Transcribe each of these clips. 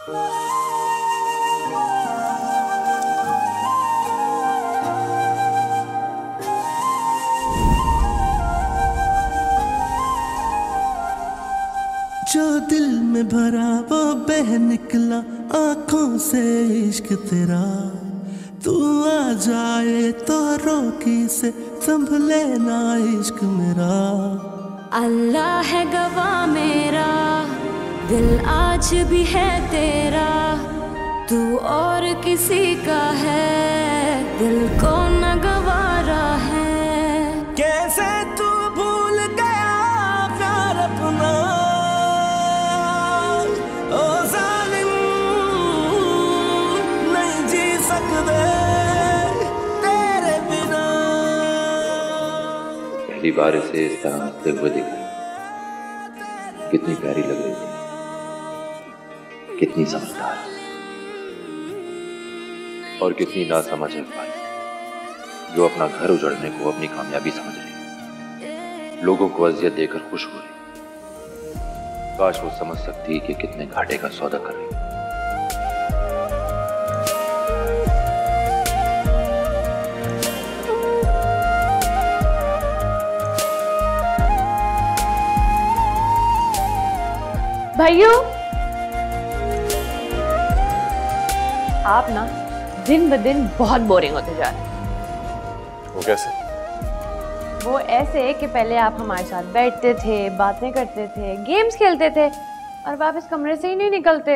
जो दिल में भरा वो बह निकला आंखों से इश्क तेरा, तू आ जाए तो रोकी से संभले ना इश्क मेरा। अल्लाह है गवाह मेरा, दिल आज भी है तेरा, तू और किसी का है, दिल को न गवारा है। कैसे तू भूल गया प्यार अपना, ओ जालिम नहीं जी सकते तेरे बिना। पहली बार इसे इस तरह हंसते हुए देखा, कितनी प्यारी लग रही थी, कितनी समझदार और कितनी नासमझ अखबार, जो अपना घर उजड़ने को अपनी कामयाबी समझ रही, लोगों को अजियत देकर खुश हो रही। काश वो समझ सकती कि कितने घाटे का सौदा कर रही। भाइयों, आप ना दिन ब दिन बहुत बोरिंग होते जा रहे हैं। वो कैसे? वो ऐसे कि पहले आप हमारे साथ बैठते थे, बातें करते थे, गेम्स खेलते थे और वापस कमरे से ही नहीं निकलते।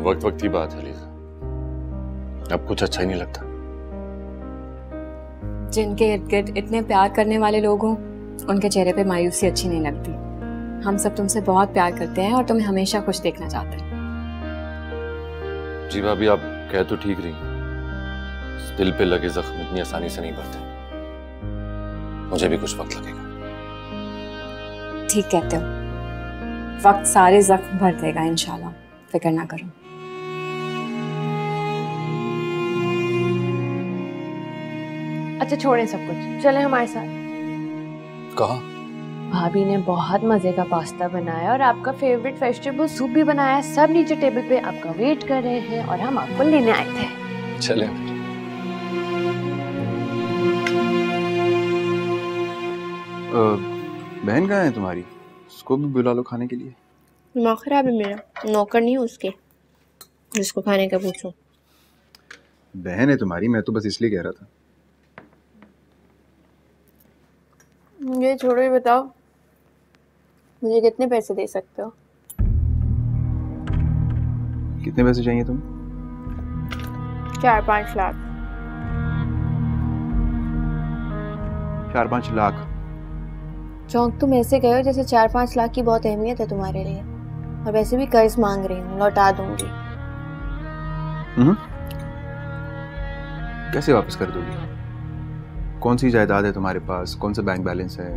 वक्त वक्त की बात है लीजा, अब कुछ अच्छा ही नहीं लगता। जिनके इर्द गिर्द इतने प्यार करने वाले लोग हों, उनके चेहरे पे मायूसी अच्छी नहीं लगती। हम सब तुमसे बहुत प्यार करते हैं और तुम्हें हमेशा खुश देखना चाहते हैं। जी भाभी, आप कह तो ठीक रही हैं, दिल पे लगे जख्म इतनी आसानी से नहीं भरते, मुझे भी कुछ वक्त लगेगा। ठीक कहते हो, वक्त सारे जख्म भर देगा इंशाल्लाह, फिक्र ना करो। अच्छा छोड़ें सब कुछ, चलें हमारे साथ। कहाँ? भाभी ने बहुत मजे का पास्ता बनाया और आपका फेवरेट वेजिटेबल सूप भी बनाया है। सब नीचे टेबल पे आपका वेट कर रहे हैं और हम आपको लेने आए थे। चलें। बहन कहाँ है तुम्हारी? उसको भी बुला लो खाने के लिए। दिमाग खराब है मेरा, नौकर नहीं हूँ उसके जिसको खाने का पूछूं। बहन है तुम्हारी, मैं तो बस इसलिए कह रहा था। मुझे छोड़ो, ये बताओ मुझे कितने पैसे दे सकते हो? कितने पैसे चाहिए तुम्हें? 4-5 लाख। 4-5 लाख? चौंक तुम ऐसे गए हो जैसे 4-5 लाख की बहुत अहमियत है तुम्हारे लिए, और वैसे भी कर्ज मांग रही हूँ, लौटा दूंगी। कैसे वापस कर दोगी? कौन सी जायदाद है तुम्हारे पास, कौन सा बैंक बैलेंस है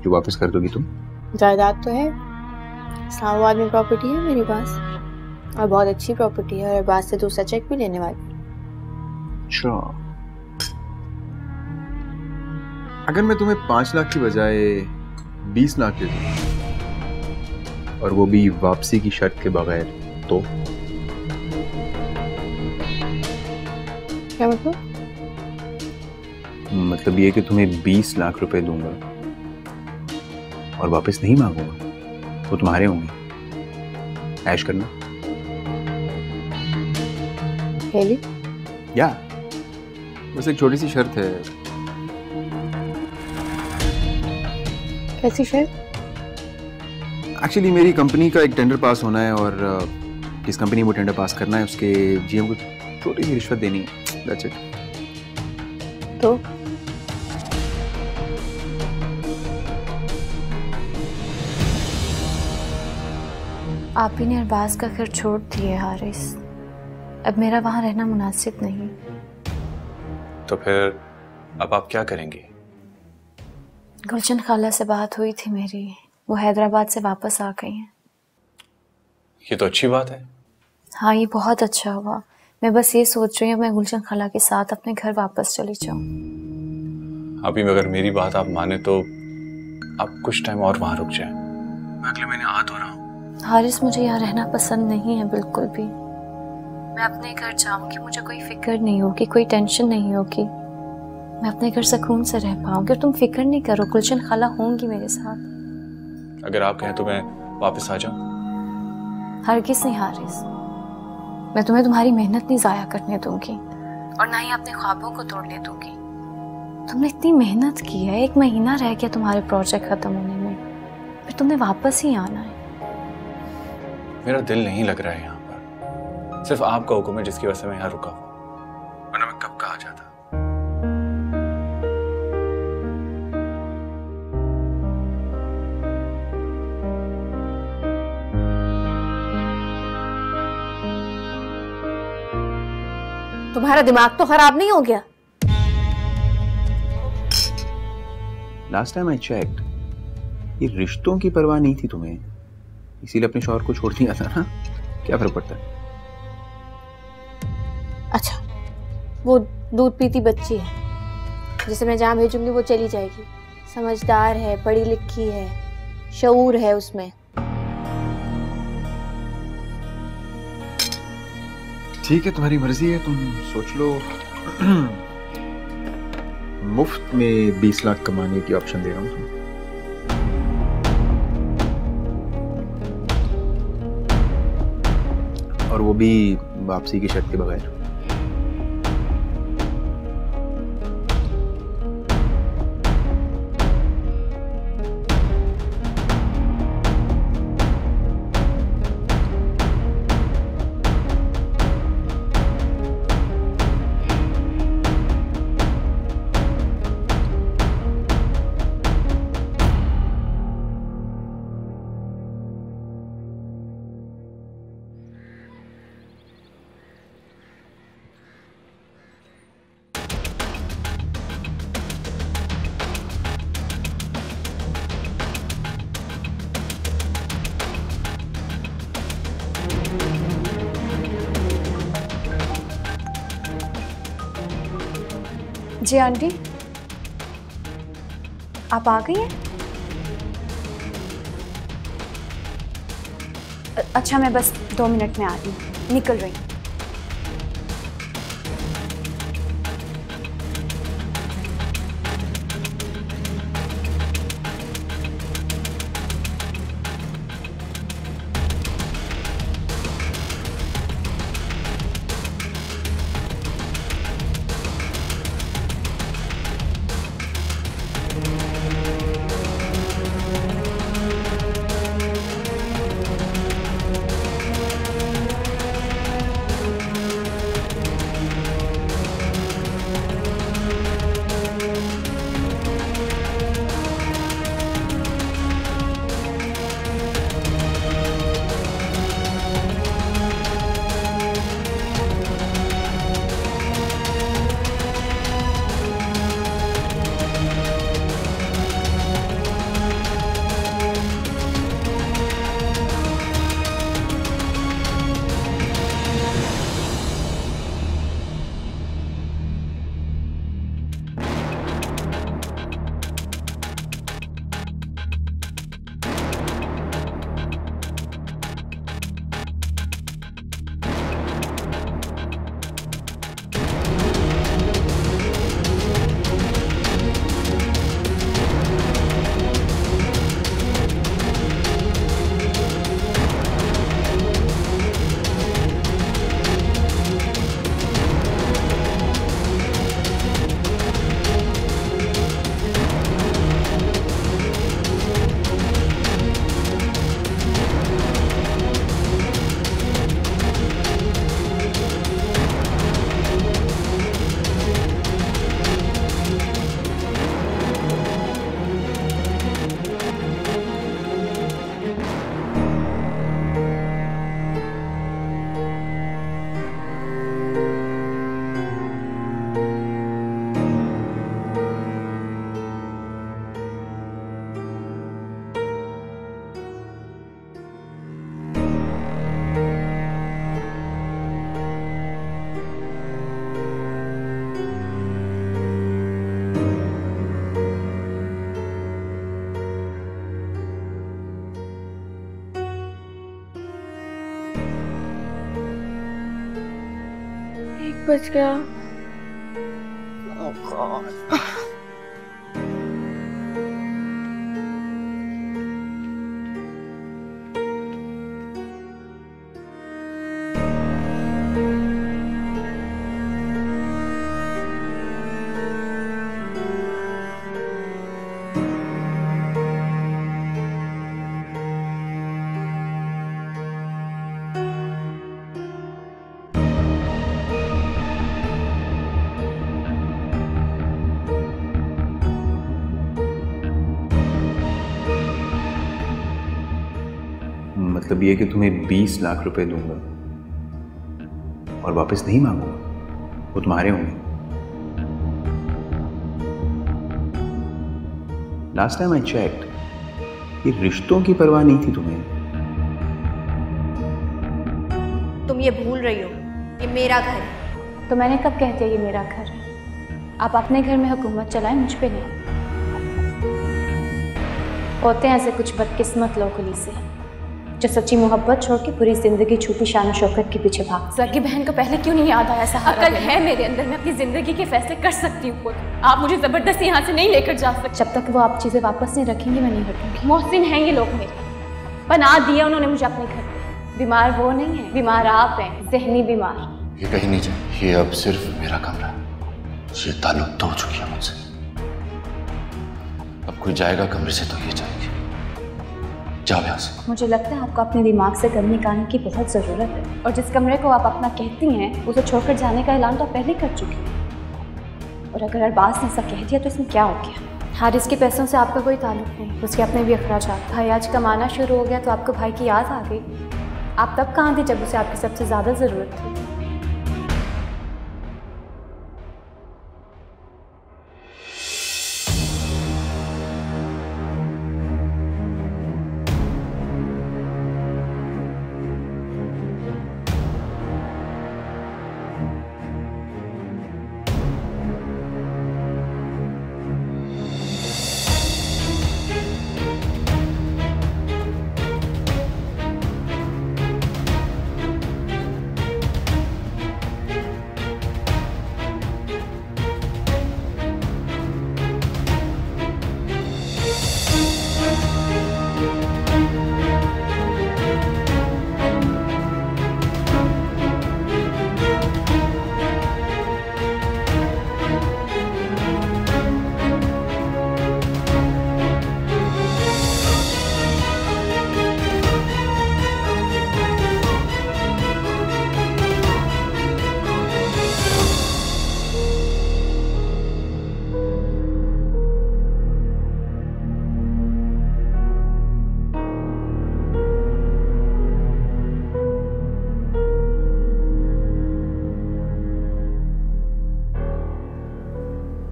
जो वापस कर दोगी तुम? जायदाद तो है, इस्लामाबाद में प्रॉपर्टी है मेरे पास, और बहुत अच्छी प्रॉपर्टी है, और बाद से दूसरा चेक भी लेने वाली। अच्छा, अगर मैं तुम्हें 5 लाख की बजाय 20 लाख दे दूं, और वो भी वापसी की शर्त के बगैर, तो क्या मतलब? मतलब ये कि तुम्हें 20 लाख रुपए दूंगा और वापस नहीं मांगूंगा, वो तुम्हारे होंगे, ऐश करना। Really? या बस एक छोटी सी शर्त है। कैसी शर्त? एक्चुअली मेरी कंपनी का एक टेंडर पास होना है, और जिस कंपनी वो टेंडर पास करना है उसके जीएम को छोटी सी रिश्वत देनी है। That's it. तो आप ही ने अरबाज का घर छोड़ दिए हारिस, अब मेरा वहां रहना मुनासिब नहीं। तो फिर अब आप क्या करेंगी? गुलशन खाला से बात हुई थी मेरी, वो हैदराबाद से वापस आ गई हैं। ये तो अच्छी बात है। हाँ, ये बहुत अच्छा हुआ। मैं बस ये सोच रही हूँ मैं गुलशन खाला के साथ अपने घर वापस चली जाऊँ। अभी अगर मेरी बात आप माने तो आप कुछ टाइम और वहां रुक जाएं। मैं अगले महीने आ तो रहा हूँ, हारिस, मुझे यहाँ रहना पसंद नहीं है बिल्कुल भी। मैं अपने घर जाऊंगी, मुझे कोई फिक्र नहीं होगी, कोई टेंशन नहीं होगी। मैं अपने घर सुकून से रह पाऊंगी और तुम फिक्र नहीं करो, गुलशन खाला होंगी मेरे साथ। अगर आप कहें तो मैं वापस आ जाऊं? हरगिज़ नहीं हारिस, मैं तुम्हें तुम्हारी मेहनत नहीं ज़ाया करने दूंगी और ना ही अपने ख्वाबों को तोड़ने दूंगी। तुमने इतनी मेहनत की है, 1 महीना रह गया तुम्हारे प्रोजेक्ट खत्म होने में, फिर तुमने वापस ही आना है। मेरा दिल नहीं लग रहा है यहाँ पर, सिर्फ आपका हुक्म है जिसकी वजह से मैं यहाँ रुका हूँ, वरना मैं कब का आ जाता। तुम्हारा दिमाग तो खराब नहीं हो गया? लास्ट टाइम आई चेक्ड, ये रिश्तों की परवाह नहीं थी तुम्हें, इसीलिए अपने शौहर को छोड़ दिया था ना। क्या फर्क पड़ता है? अच्छा, वो दूध पीती बच्ची है जिसे मैं जहाँ भेजूंगी वो चली जाएगी। समझदार है, पढ़ी लिखी है, शऊर है उसमें। ठीक है, तुम्हारी मर्जी है, तुम सोच लो। मुफ्त में 20 लाख कमाने की ऑप्शन दे रहा हूँ तुम्हें। और वो भी वापसी की शर्त के बगैर। जी आंटी, आप आ गई हैं? अच्छा, मैं बस 2 मिनट में आ रही हूँ, निकल रही हूँ। बज गया। Oh God. मतलब ये कि तुम्हें 20 लाख रुपए दूंगा और वापस नहीं मांगूंगा, वो तुम्हारे होंगे। लास्ट टाइम आई चेक्ड, ये रिश्तों की परवाह नहीं थी तुम्हें। तुम ये भूल रही हो, ये मेरा घर है। तो मैंने कब कह दिया ये मेरा घर है? आप अपने घर में हुकूमत चलाएं, मुझ पे नहीं। होते हैं ऐसे कुछ बदकिस्मत लोग कुली से जो सच्ची मोहब्बत छोड़ के पूरी जिंदगी छुपी शान शौकत के पीछे भाग। सगी बहन को पहले क्यों नहीं याद आया सहारा? अकल है मेरे अंदर, मैं अपनी जिंदगी के फैसले कर सकती हूँ खुद। आप मुझे जबरदस्ती यहाँ से नहीं लेकर जा सकते। जब तक वो आप चीजें वापस नहीं रखेंगी मैं नहीं हटूंगी। मोहसिन हैं ये लोग मेरे, बना दिया उन्होंने मुझे अपने घर पे। बीमार वो नहीं है, बीमार आप हैं, ज़हनी बीमार। ये कहीं नहीं जाए, ये अब सिर्फ मेरा कमरा है। ये ताल्लुक तो हो चुकी है मुझसे। अब कोई जाएगा कमरे से तो ये जाएगी। जाओ यहाँ से। मुझे लगता है आपको अपने दिमाग से गम निकालने की बहुत ज़रूरत है, और जिस कमरे को आप अपना कहती हैं उसे छोड़कर जाने का ऐलान तो आप पहले कर चुकी हैं। और अगर अरबाज ने ऐसा कह दिया तो इसमें क्या हो गया? हारिस के पैसों से आपका कोई ताल्लुक नहीं, उसके अपने भी अखराजात। भाई आज कमाना शुरू हो गया तो आपको भाई की याद आ गई। आप तब कहाँ थी जब उसे आपकी सबसे ज़्यादा ज़रूरत थी?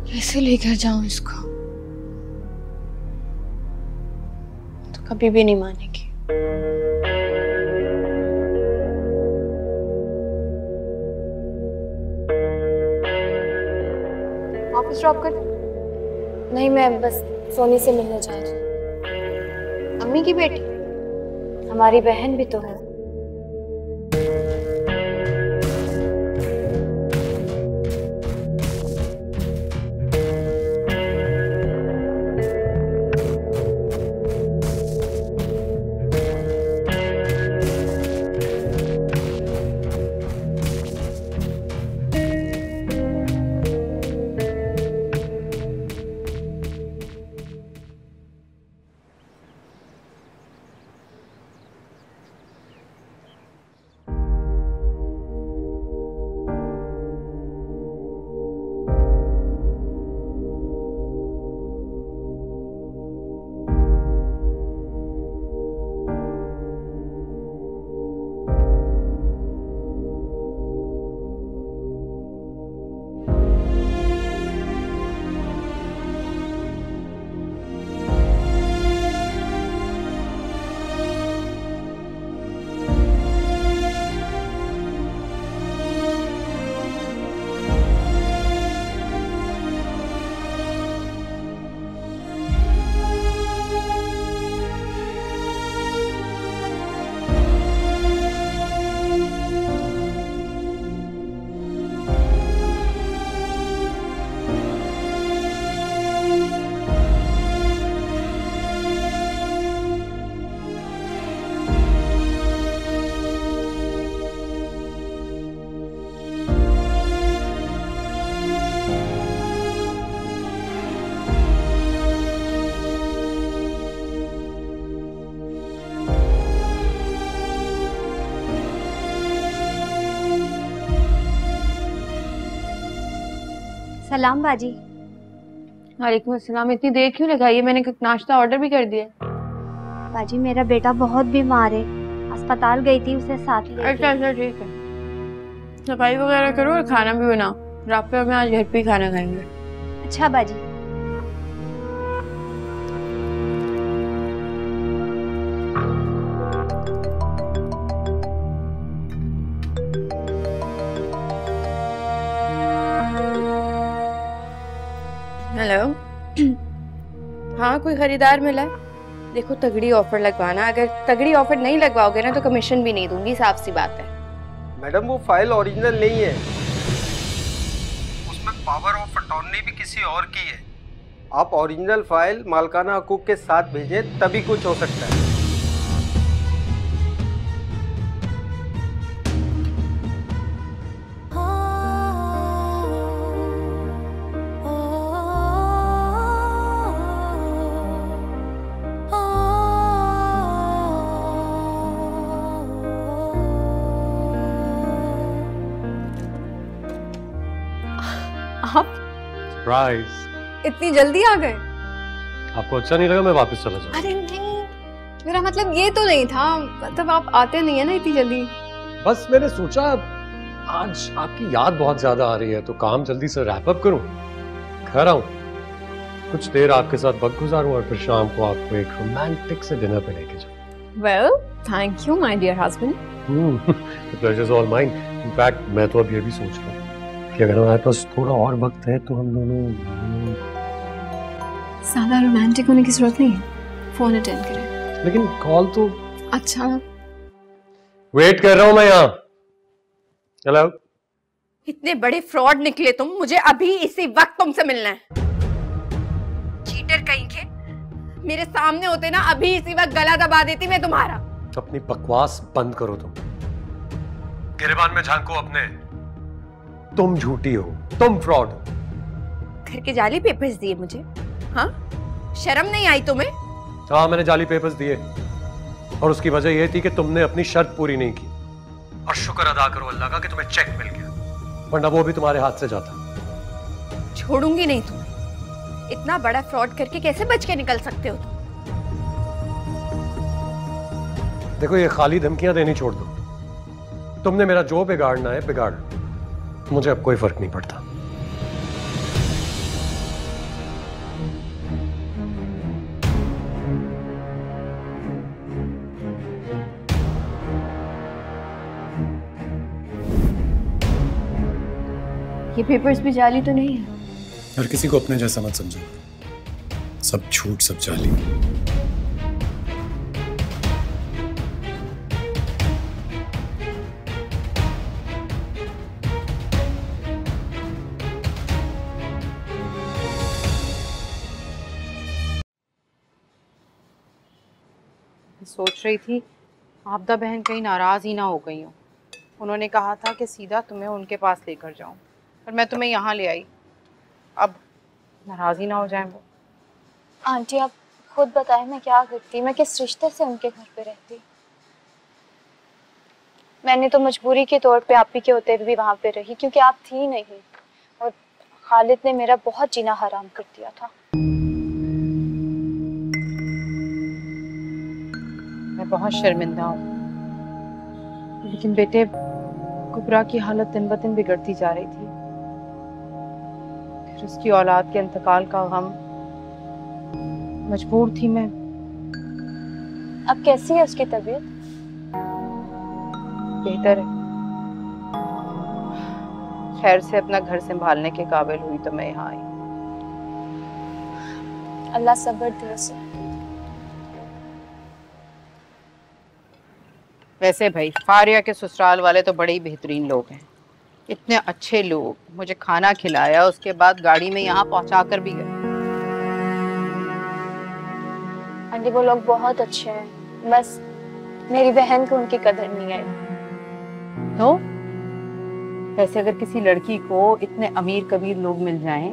कैसे लेकर जाऊं इसको? तो कभी भी नहीं मानेगी। वापस ड्रॉप कर? नहीं, मैं बस सोनी से मिलने जा रही हूँ। अम्मी की बेटी? हमारी बहन भी तो है। सलाम बाजी। वालेकुम अस्सलाम। इतनी देर क्यों लगाई है? मैंने नाश्ता ऑर्डर भी कर दिया। बाजी मेरा बेटा बहुत बीमार है, अस्पताल गई थी उसे साथ ले। अच्छा अच्छा ठीक है, सफाई वगैरह करो और खाना भी बनाओ। रात में आज घर पे ही खाना खाएंगे। अच्छा बाजी। हेलो। हाँ, कोई खरीदार मिला है? देखो तगड़ी ऑफर लगवाना, अगर तगड़ी ऑफर नहीं लगवाओगे ना तो कमीशन भी नहीं दूंगी, साफ सी बात है। मैडम वो फाइल ओरिजिनल नहीं है, उसमें पावर ऑफ अटॉर्नी भी किसी और की है। आप ओरिजिनल फाइल मालकाना हकूक के साथ भेजें तभी कुछ हो सकता है। आप सरप्राइज। इतनी जल्दी आ गए? आपको अच्छा नहीं लगा मैं वापस चला जाऊं? अरे नहीं, मेरा मतलब ये तो नहीं था, मतलब आप आते नहीं है ना इतनी जल्दी। बस मैंने सोचा आज आपकी याद बहुत ज्यादा आ रही है तो काम जल्दी से रैप अप करूं, घर आऊं, कुछ देर आपके साथ वक्त गुजारूं और फिर शाम को आपको एक रोमांटिक से डिनर पे लेके जाऊं। Well, thank you my dear husband. The pleasure is all mine. In fact मैं तो अब ये भी सोच रहा हूँ कि अगर हमारे पास थोड़ा और वक्त है तो हम दोनों ज्यादा रोमांटिक होने की जरूरत नहीं है, फोन अटेंड करें। लेकिन कॉल तो अच्छा, वेट कर रहा हूं मैं यहाँ। हेलो। इतने बड़े फ्रॉड निकले तुम, मुझे अभी इसी वक्त तुमसे मिलना है। चीटर कहीं के, मेरे सामने होते ना अभी इसी वक्त गला दबा देती मैं तुम्हारा। अपनी बकवास बंद करो तुम, गिरबान में झांको अपने। तुम झूठी हो, तुम फ्रॉड हो। घर के जाली पेपर्स दिए मुझे, हाँ? शर्म नहीं आई तुम्हें? हाँ, मैंने जाली पेपर्स दिए और उसकी वजह यह थी कि तुमने अपनी शर्त पूरी नहीं की। और शुक्र अदा करो अल्लाह का कि तुम्हें चेक मिल गया, वरना वो भी तुम्हारे हाथ से जाता। छोड़ूंगी नहीं तुम्हें। इतना बड़ा फ्रॉड करके कैसे बच के निकल सकते हो तुम? देखो ये खाली धमकियां देनी छोड़ दो। तुमने मेरा जो बिगाड़ना है बिगाड़ लो, मुझे अब कोई फर्क नहीं पड़ता। ये पेपर्स भी जाली तो नहीं है? हर किसी को अपने जैसा मत समझो, सब झूठ सब जाली। सोच रही थी आपदा बहन कहीं नाराज़ ही ना हो गई हो। उन्होंने कहा था कि सीधा तुम्हें उनके पास लेकर जाऊं, पर मैं तुम्हें यहाँ ले आई। अब नाराज़ ही ना हो जाएं वो। आंटी आप खुद बताएं मैं क्या करती, मैं किस रिश्ते से उनके घर पे रहती। मैंने तो मजबूरी के तौर पे आप ही के होते हुए भी वहाँ पे रही, क्योंकि आप थी नहीं और खालिद ने मेरा बहुत जीना हराम कर दिया था। मैं बहुत शर्मिंदा हूँ, लेकिन बेटे कुबरा की हालत दिन ब दिन बिगड़ती जा रही थी। फिर उसकी औलाद के इंतकाल का गम, मजबूर थी मैं। अब कैसी है उसकी तबीयत? बेहतर है, खैर से अपना घर संभालने के काबिल हुई तो मैं यहाँ आई। अल्लाह सब्र दे उसे। वैसे भाई फारिया के ससुराल वाले तो बड़े ही बेहतरीन लोग हैं, इतने अच्छे लोग। मुझे खाना खिलाया, उसके बाद गाड़ी में यहाँ पहुँचा कर भी गए। आंटी वो लोग बहुत अच्छे हैं, बस मेरी बहन को उनकी कदर नहीं आई। तो वैसे अगर किसी लड़की को इतने अमीर कबीर लोग मिल जाएं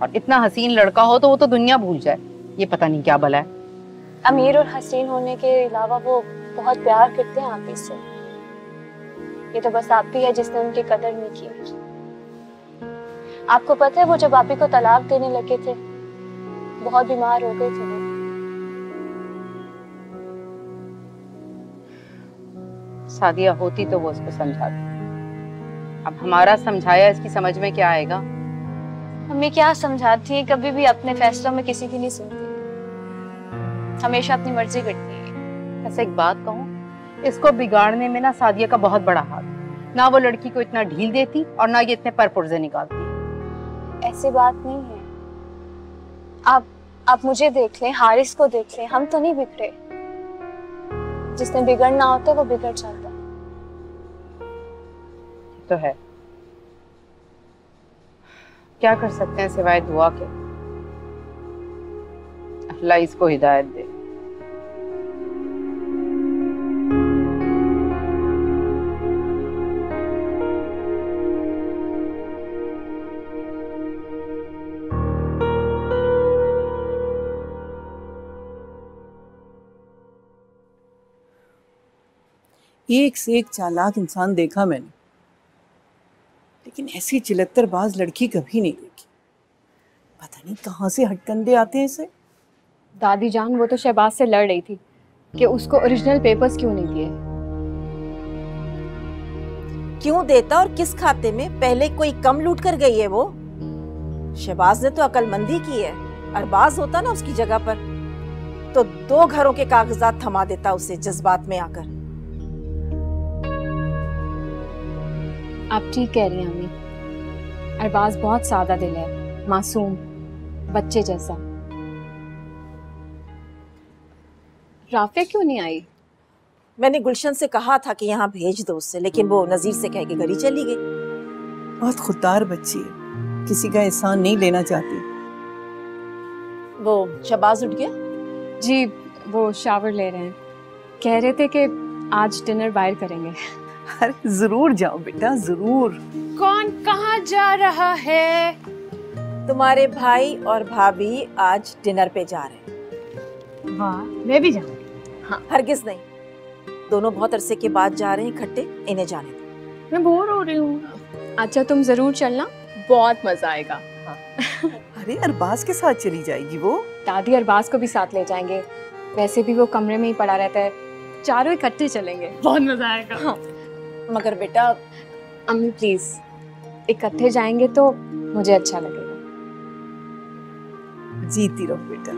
और इतना हसीन लड़का हो तो वो तो दुनिया भूल जाए। ये पता नहीं क्या भला है। अमीर और हसीन होने के अलावा वो बहुत प्यार करते हैं आप ही से। ये तो बस आप ही है जिसने उनकी कदर नहीं की। आपको पता है वो जब आप ही को तलाक देने लगे थे बहुत बीमार हो गए थे वो। सादिया होती तो वो उसको समझाती। अब हमारा समझाया इसकी समझ में क्या आएगा? हमें क्या समझाती है, कभी भी अपने फैसलों में किसी की नहीं सुनती, हमेशा अपनी मर्जी करती है। ऐसे एक बात कहूँ, इसको बिगाड़ने में ना सादिया का बहुत बड़ा हाथ। ना वो लड़की को इतना ढील देती और ना ये इतने परपुर्जे निकालती। ऐसी बात नहीं है। आप मुझे देख लें, हारिस को देख लें, हम तो नहीं बिगड़े। जिसने बिगड़ना होता है वो बिगड़ जाता है। तो है, क्या कर सकते हैं सिवाय दुआ के। अल्लाह इसको हिदायत दे। एक से एक चालाक इंसान देखा मैंने, लेकिन ऐसी चिलत्तरबाज लड़की कभी नहीं देखी। पता नहीं कहाँ से हटकंडे आते हैं इसे। दादी जान, वो तो शहबाज से लड़ रही थी कि उसको ओरिजिनल पेपर्स क्यों नहीं दिए। क्यों देता और किस खाते में? पहले कोई कम लूट कर गई है वो? शहबाज ने तो अकलमंदी की है। अरबाज होता ना उसकी जगह पर तो 2 घरों के कागजात थमा देता उसे जज्बात में आकर। आप ठीक कह रही हैं अम्मी। अरबाज बहुत सादा दिल है, मासूम, बच्चे जैसा। राफिया क्यों नहीं आई? मैंने गुलशन से कहा था कि यहाँ भेज दो उससे, लेकिन वो नजीर से कह के घर ही चली गई। बहुत खुददार बच्ची है, किसी का एहसान नहीं लेना चाहती। वो शहबाज उठ गया? जी, वो शावर ले रहे हैं। कह रहे थे कि आज डिनर बाहर करेंगे। अरे जरूर जाओ बेटा, जरूर। कौन कहाँ जा रहा है? तुम्हारे भाई और भाभी आज डिनर पे जा रहे हैं। वाह, मैं भी जाऊंगी। हाँ, हरगिज नहीं, दोनों बहुत अरसे के बाद जा रहे हैं इकट्ठे, इन्हें जाने दो। मैं बोर हो रही हूँ। अच्छा, तुम जरूर चलना, बहुत मजा आएगा। हाँ। अरे अरबाज के साथ चली जाएगी वो? दादी अरबाज को भी साथ ले जाएंगे, वैसे भी वो कमरे में ही पड़ा रहता है। चारों इकट्ठे चलेंगे, बहुत मजा आएगा। हाँ। मगर बेटा, अम्मी प्लीज, इकट्ठे जाएंगे तो मुझे अच्छा लगेगा। जीती रहो बेटा।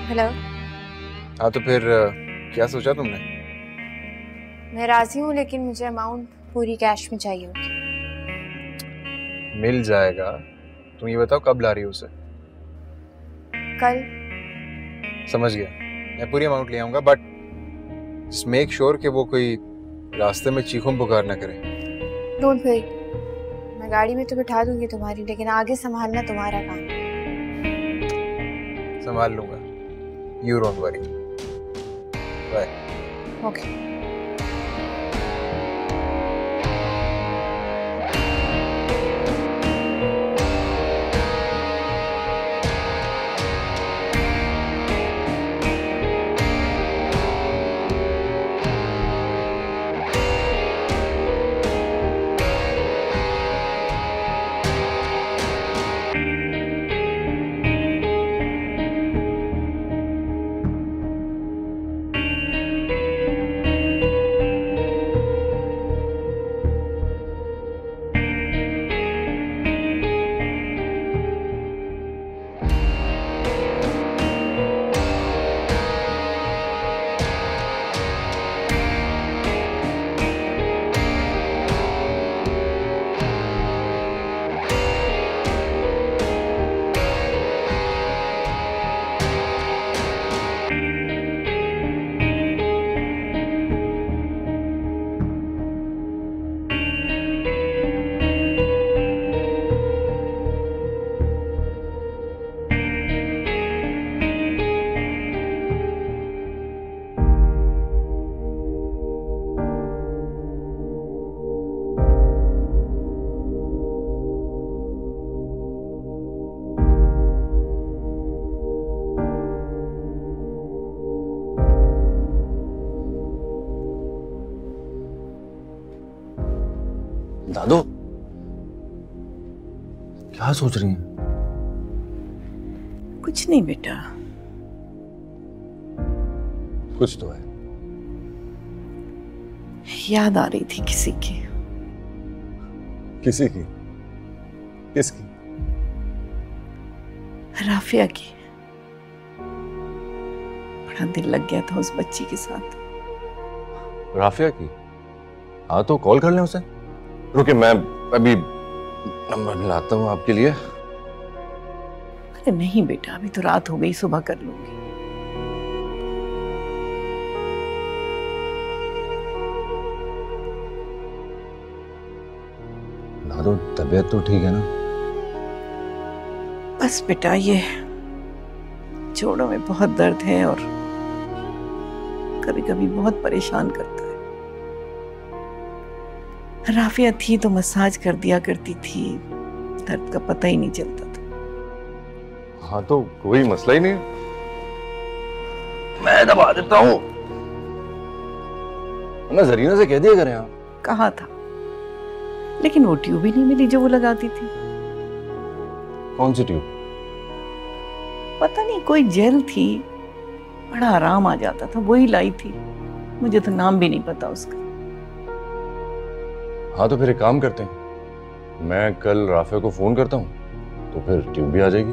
हेलो। हाँ, तो फिर क्या सोचा तुमने? मैं राजी हूँ, लेकिन मुझे अमाउंट पूरी कैश में चाहिए होगी। मिल जाएगा। तुम ये बताओ कब ला रही हो उसे? कल। समझ गया, मैं पूरी अमाउंट ले आऊंगा, बट जस्ट मेक श्योर कि वो कोई रास्ते में चीखों पुकार ना करे। डोंट वरी, मैं गाड़ी में तो बिठा दूंगी तुम्हारी, लेकिन आगे संभालना तुम्हारा काम। संभाल लूंगा, you don't worry. Bye. Okay. दादू क्या सोच रही हैं? कुछ नहीं बेटा, कुछ तो है। याद आ रही थी किसी की। किसी की? किसकी? राफिया की। बड़ा दिल लग गया था उस बच्ची के साथ। राफिया की? हाँ तो कॉल कर लें उसे। रुकिए मैं अभी नंबर लाता हूँ आपके लिए। अरे नहीं बेटा, अभी तो रात हो गई, सुबह कर लूंगी। दादू तबीयत तो ठीक है ना? बस बेटा ये जोड़ों में बहुत दर्द है और कभी कभी बहुत परेशान करता है। राफिया थी तो मसाज कर दिया करती थी, दर्द का पता ही नहीं चलता था। हाँ तो कोई मसला ही नहीं, मैं दबा देता हूँ। मैं जरीना से कह दिया करें आप। कहा था, लेकिन वो ट्यूब ही नहीं मिली जो वो लगाती थी। कौन सी ट्यूब? पता नहीं कोई जेल थी, बड़ा आराम आ जाता था, वही लाई थी। मुझे तो नाम भी नहीं पता उसका। हाँ तो फिर एक काम करते हैं, मैं कल राफिया को फोन करता हूँ तो फिर ट्यूब भी आ जाएगी।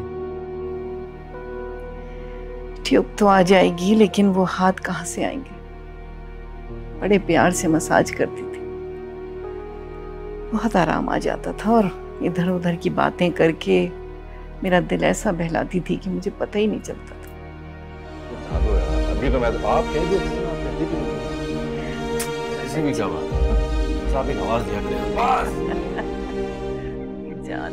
ट्यूब तो आ जाएगी, लेकिन वो हाथ कहाँ से आएंगे? बड़े प्यार से मसाज करती थी, बहुत आराम आ जाता था और इधर उधर की बातें करके मेरा दिल ऐसा बहलाती थी कि मुझे पता ही नहीं चलता था। अभी तो मैं आप कह ऐसी भी क्या बात है, आप एक आवाज दिया करें बस। जान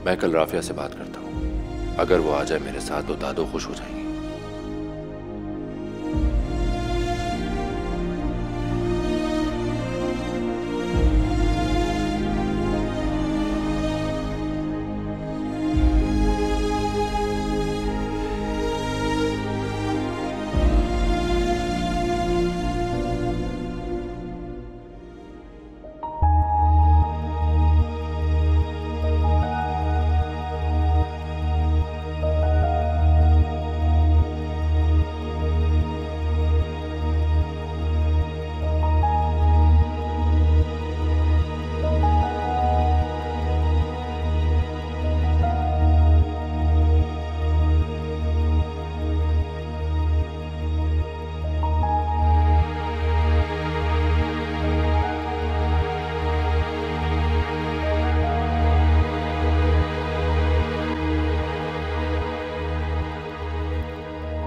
मैं कल राफिया से बात करता हूँ, अगर वो आ जाए मेरे साथ तो दादू खुश हो जाएंगे।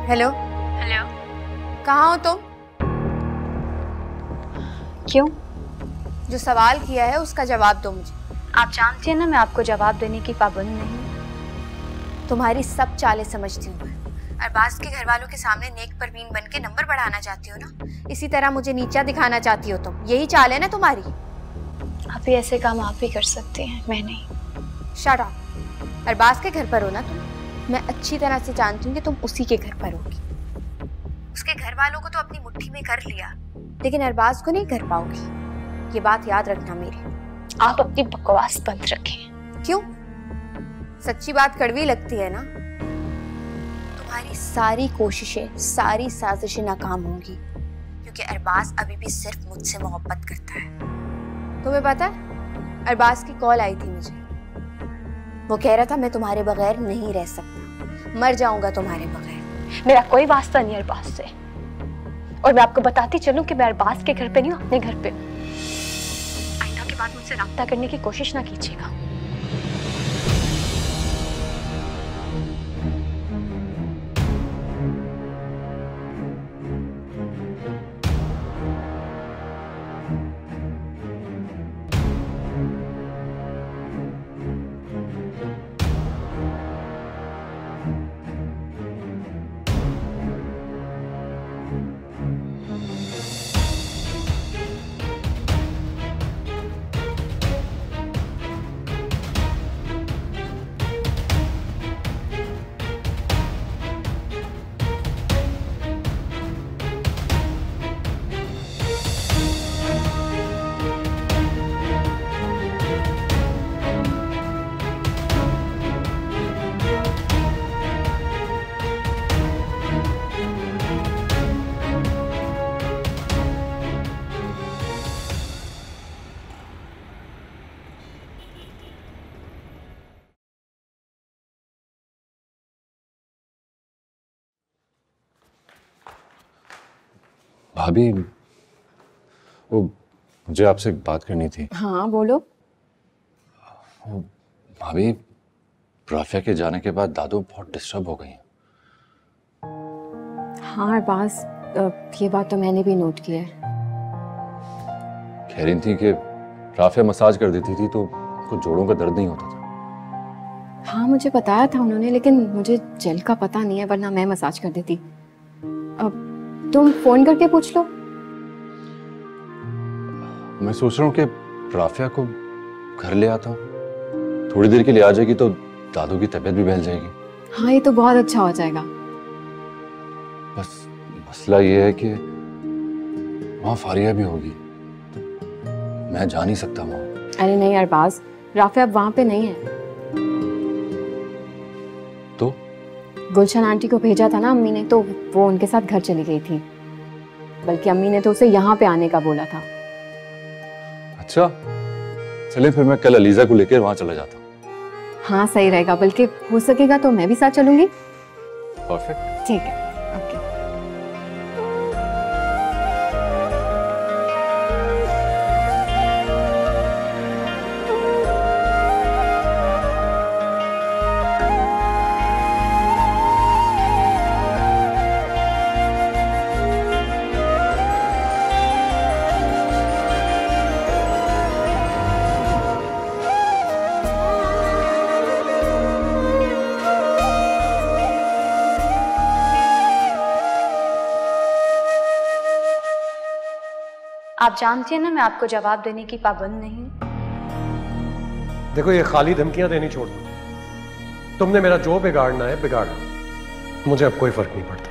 हेलो हेलो, कहाँ हो तुम? क्यों? जो सवाल किया है उसका जवाब दो मुझे। आप जानती हैं ना मैं आपको जवाब देने की पाबंद नहीं। तुम्हारी सब चालें समझती हूँ मैं। अरबाज के घर वालों के सामने नेक परवीन बन के नंबर बढ़ाना चाहती हो ना, इसी तरह मुझे नीचा दिखाना चाहती हो तुम। यही चाल है ना तुम्हारी? आप भी ऐसे काम आप ही कर सकते हैं, मैं नहीं। Shut up. अरबाज के घर पर हो ना तुम? मैं अच्छी तरह से जानती हूँ कि तुम उसी के घर पर होगी। उसके घर वालों को तो अपनी मुट्ठी में कर लिया, लेकिन अरबाज को नहीं कर पाओगी, ये बात याद रखना मेरी। आप अपनी बकवास बंद रखें। क्यों? सच्ची बात कड़वी लगती है ना? तुम्हारी सारी कोशिशें, सारी साजिशें नाकाम होंगी, क्योंकि अरबाज अभी भी सिर्फ मुझसे मोहब्बत करता है। तुम्हें पता है, अरबाज की कॉल आई थी मुझे। वो कह रहा था मैं तुम्हारे बगैर नहीं रह सकता, मर जाऊंगा तुम्हारे बगैर। मेरा कोई वास्ता नहीं अरबाज से, और मैं आपको बताती चलूं कि मैं अरबाज के घर पे नहीं हूं, अपने घर पे। आइंदा के बाद मुझसे राब्ता करने की कोशिश ना कीजिएगा। भाभी, वो मुझे आपसे एक बात करनी थी। हाँ बोलो। भाभी, राफिया के जाने के बाद दादू बहुत डिस्टर्ब हो गई हैं। हाँ अरबाज, ये बात तो मैंने भी नोट की है। कह रही थी कि राफिया मसाज कर देती थी तो उनको जोड़ों का दर्द नहीं होता था। हाँ मुझे बताया था उन्होंने, लेकिन मुझे जेल का पता नहीं है, वरना मैं मसाज कर देती। अब तुम फोन करके पूछ लो। मैं सोच रहा हूँ कि राफिया को घर ले आता हूँ, थोड़ी देर के लिए आ जाएगी तो दादू की तबीयत भी बहल जाएगी। हाँ ये तो बहुत अच्छा हो जाएगा। बस मसला ये है कि वहाँ फारिया भी होगी, तो मैं जा नहीं सकता वहाँ। अरे नहीं अरबाज, राफिया अब वहाँ पे नहीं है। तो गुलशन आंटी को भेजा था ना अम्मी ने, तो वो उनके साथ घर चली गई थी। बल्कि अम्मी ने तो उसे यहाँ पे आने का बोला था। अच्छा, चले फिर मैं कल अलीजा को लेकर वहाँ चला जाता हूँ। हाँ सही रहेगा, बल्कि हो सकेगा तो मैं भी साथ चलूंगी। परफेक्ट। ठीक है, ओके। आप जानती हैं ना मैं आपको जवाब देने की पाबंद नहीं। देखो, ये खाली धमकियां देनी छोड़ दो। तुमने मेरा जो बिगाड़ना है बिगाड़ो, मुझे अब कोई फर्क नहीं पड़ता।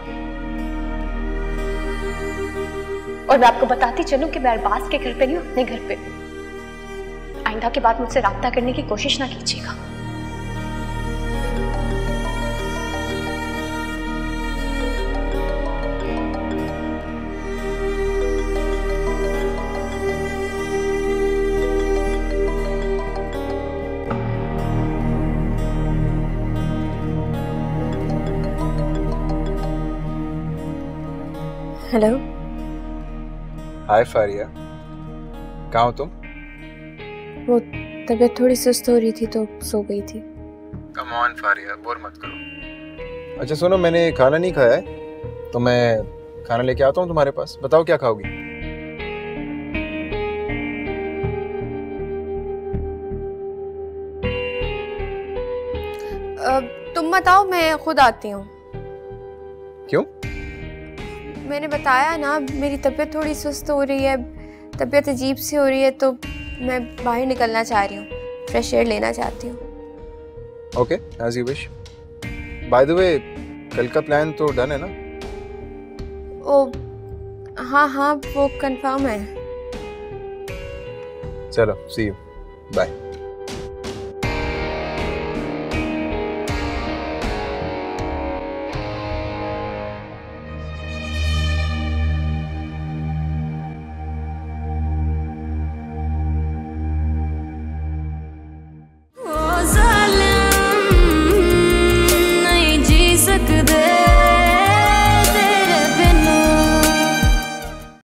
और मैं आपको बताती चलूं कि मैं अरबाज के घर पे नहीं, अपने घर पे। आइंदा के बाद मुझसे राब्ता करने की कोशिश ना कीजिएगा। हेलो। हाय फारिया, कहाँ हो तुम? वो तबीयत थोड़ी सुस्त हो रही थी तो सो गई थी। कम ऑन फारिया, बोर मत करो। अच्छा सुनो, मैंने खाना नहीं खाया है तो मैं खाना लेके आता हूँ तुम्हारे पास। बताओ क्या खाओगी? तुम बताओ, मैं खुद आती हूँ। क्यों? मैंने बताया ना, मेरी तबीयत थोड़ी सुस्त हो रही है, तबीयत अजीब सी हो रही है, तो मैं बाहर निकलना चाह रही हूँ, फ्रेश एयर लेना चाहती हूँ। Okay, as you wish. By the way, कल का प्लान तो डन है ना? ओ हाँ हाँ, वो कंफर्म है। चलो, सी यू, बाय।